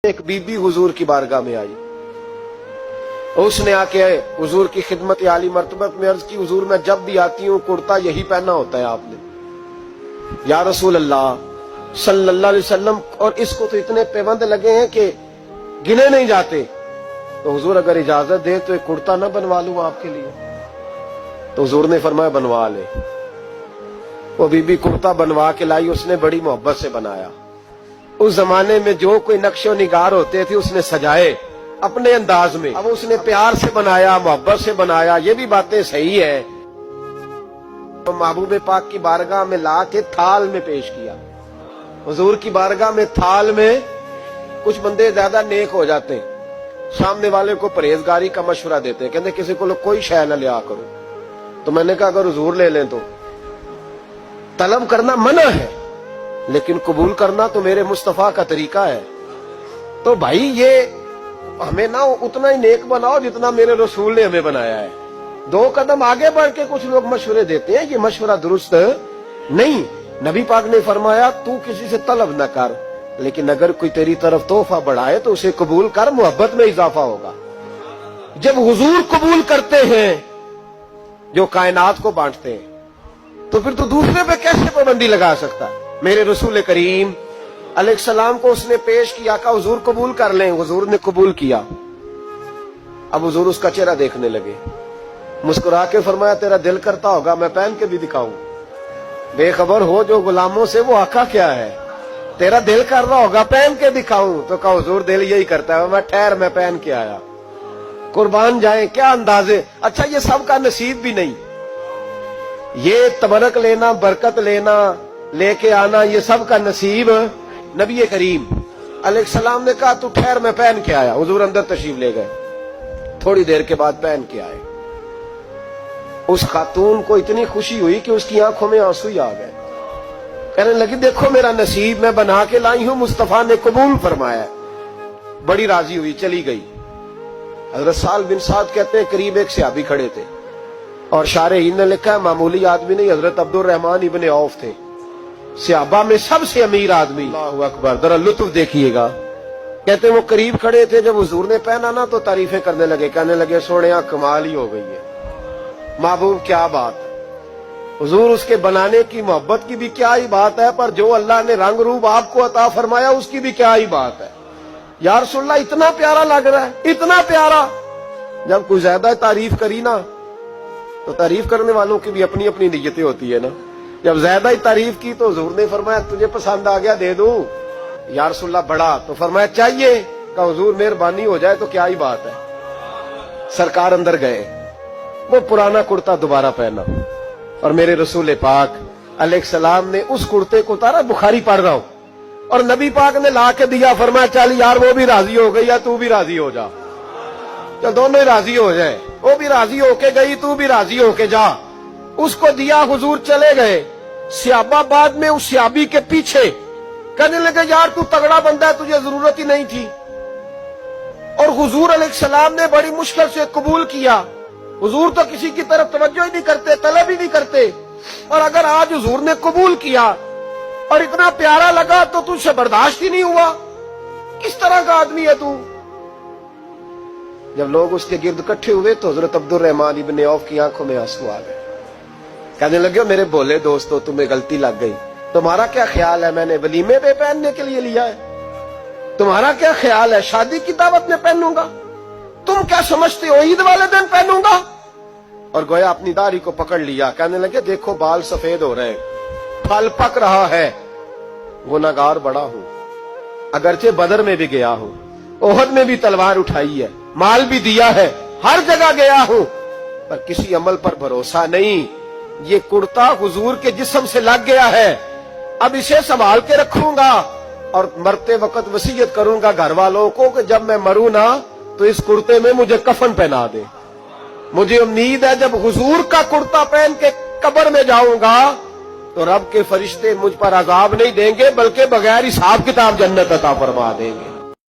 ایک बीबी हुजूर की बारगाह में आई, उसने आके हुजूर की खिदमत आली मर्तबत में अर्ज की, हुजूर मैं जब भी आती हूँ कुर्ता यही पहना होता है आपने। या रसूल अल्लाह सल्लल्लाहु अलैहि वसल्लम, और इसको तो इतने पैबंद लगे हैं कि गिने नहीं जाते। तो हुजूर अगर इजाजत दे तो एक कुर्ता ना बनवा लूं आपके लिए? तो हुजूर ने फरमाया बनवा ले। वो बीबी कुर्ता बनवा के लाई, उसने बड़ी मोहब्बत से बनाया। उस जमाने में जो कोई नक्शो निगार होते थे उसने सजाए अपने अंदाज में। अब उसने प्यार से बनाया, मोहब्बत से बनाया, ये भी बातें सही है। तो महबूब पाक की बारगाह में ला के थाल में पेश किया। हुजूर की बारगाह में थाल में कुछ बंदे ज्यादा नेक हो जाते हैं, सामने वाले को परहेजगारी का मशवरा देते हैं, कहते किसी को कोई शय न लिया करो। तो मैंने कहा अगर हुजूर ले लें तो तलब करना मना है, लेकिन कबूल करना तो मेरे मुस्तफा का तरीका है। तो भाई ये हमें ना उतना ही नेक बनाओ जितना मेरे रसूल ने हमें बनाया है। दो कदम आगे बढ़ के कुछ लोग मशवरे देते हैं, ये मशवरा दुरुस्त नहीं। नबी पाक ने फरमाया तू किसी से तलब न कर, लेकिन अगर कोई तेरी तरफ तोहफा बढ़ाए तो उसे कबूल कर, मोहब्बत में इजाफा होगा। जब हुजूर कबूल करते हैं जो कायनात को बांटते हैं, तो फिर तो दूसरे पे कैसे पाबंदी लगा सकता है? मेरे रसूल करीम अलैहिस्सलाम को उसने पेश किया, का हुजूर कबूल कर लें। हुजूर ने कबूल किया। अब हुजूर उसका चेहरा देखने लगे, मुस्कुरा के फरमाया तेरा दिल करता होगा मैं पहन के भी दिखाऊं। बेखबर हो जो गुलामों से वो आका क्या है, तेरा दिल कर रहा होगा पहन के दिखाऊं। तो कहा हुजूर दिल यही करता है, मैं ठहर मैं पहन के आया। कुर्बान जाए क्या अंदाजे। अच्छा ये सबका नसीब भी नहीं, ये तबरक लेना, बरकत लेना, लेके आना, ये सब का नसीब नबी करीम अलैहिस्सलाम ने कहा तू ठहर मैं पहन के आया। हुजूर अंदर तशरीफ ले गए, थोड़ी देर के बाद पहन के आए। उस खातून को इतनी खुशी हुई कि उसकी आंखों में आंसू ही आ गए। कहने लगी देखो मेरा नसीब मैं बना के लाई हूं, मुस्तफा ने कबूल फरमाया। बड़ी राजी हुई, चली गई। हजरत साल बिन साद कहते हैं करीब एक सहाबी खड़े थे, और शारहीन ने लिखा है मामूली आदमी नहीं, हजरत अब्दुल रहमान इब्ने औफ थे, सहाबा में सबसे अमीर आदमी। अल्लाहु अकबर, जरा लुत्फ देखिएगा। कहते वो करीब खड़े थे, जब हुजूर ने पहना ना तो तारीफें करने लगे, कहने लगे सोनिया कमाल ही हो गई है, महबूब क्या बात है। हुजूर उसके बनाने की मोहब्बत की भी क्या ही बात है, पर जो अल्लाह ने रंग रूप आपको अता फरमाया उसकी भी क्या ही बात है। या रसूलल्लाह इतना प्यारा लग रहा है, इतना प्यारा। जब कोई ज्यादा तारीफ करी ना तो तारीफ करने वालों की भी अपनी अपनी नीयतें होती है ना। जब ज्यादा ही तारीफ की तो हुजूर ने फरमाया तुझे पसंद आ गया दे दूं। या रसूलल्लाह बड़ा, तो फरमाया चाहिए, का हुजूर मेहरबानी हो जाए तो क्या ही बात है। सरकार अंदर गए, वो पुराना कुर्ता दोबारा पहना, और मेरे रसूल पाक अलैहिस्सलाम ने उस कुर्ते को उतारा। बुखारी पढ़ रहा हूं, और नबी पाक ने ला के दिया, फरमाया चल यार वो भी राजी हो गई या तू भी राजी हो जा, तो दोनों ही राजी हो जाए। वो भी राजी होके गई, तू भी राजी होके जा। उसको दिया, हुजूर चले गए। सहाबा बाद में उस सहाबी के पीछे कहने लगे यार तू तगड़ा बंदा है, तुझे जरूरत ही नहीं थी। और हुजूर अलैहिस्सलाम ने बड़ी मुश्किल से कबूल किया। हुजूर तो किसी की तरफ तवज्जो ही नहीं करते, तलब ही नहीं करते, और अगर आज हुजूर ने कबूल किया और इतना प्यारा लगा तो तुझसे बर्दाश्त ही नहीं हुआ। किस तरह का आदमी है तू। जब लोग उसके गिर्द इकट्ठे हुए तो हजरत अब्दुल रहमान इब्ने औफ की आंखों में आंसू आ गए। कहने लगे मेरे भोले दोस्तों तुम्हें गलती लग गई, तुम्हारा क्या ख्याल है मैंने वलीमे पे पहनने के लिए लिया है? तुम्हारा क्या ख्याल है शादी की दावत में पहनूंगा? तुम क्या समझते हो ईद वाले दिन पहनूंगा? और गोया अपनी दाढ़ी को पकड़ लिया। कहने लगे देखो बाल सफेद हो रहे हैं, फल पक रहा है, गुनाहगार बड़ा हूं, अगरचे बदर में भी गया हूं, ओहद में भी तलवार उठाई है, माल भी दिया है, हर जगह गया हूं, पर किसी अमल पर भरोसा नहीं। ये कुर्ता हुजूर के जिस्म से लग गया है, अब इसे संभाल के रखूंगा, और मरते वक्त वसीयत करूंगा घर वालों को कि जब मैं मरूं ना तो इस कुर्ते में मुझे कफन पहना दे। मुझे उम्मीद है जब हुजूर का कुर्ता पहन के कब्र में जाऊंगा तो रब के फरिश्ते मुझ पर अजाब नहीं देंगे, बल्कि बगैर हिसाब किताब जन्नत अता फरमा देंगे।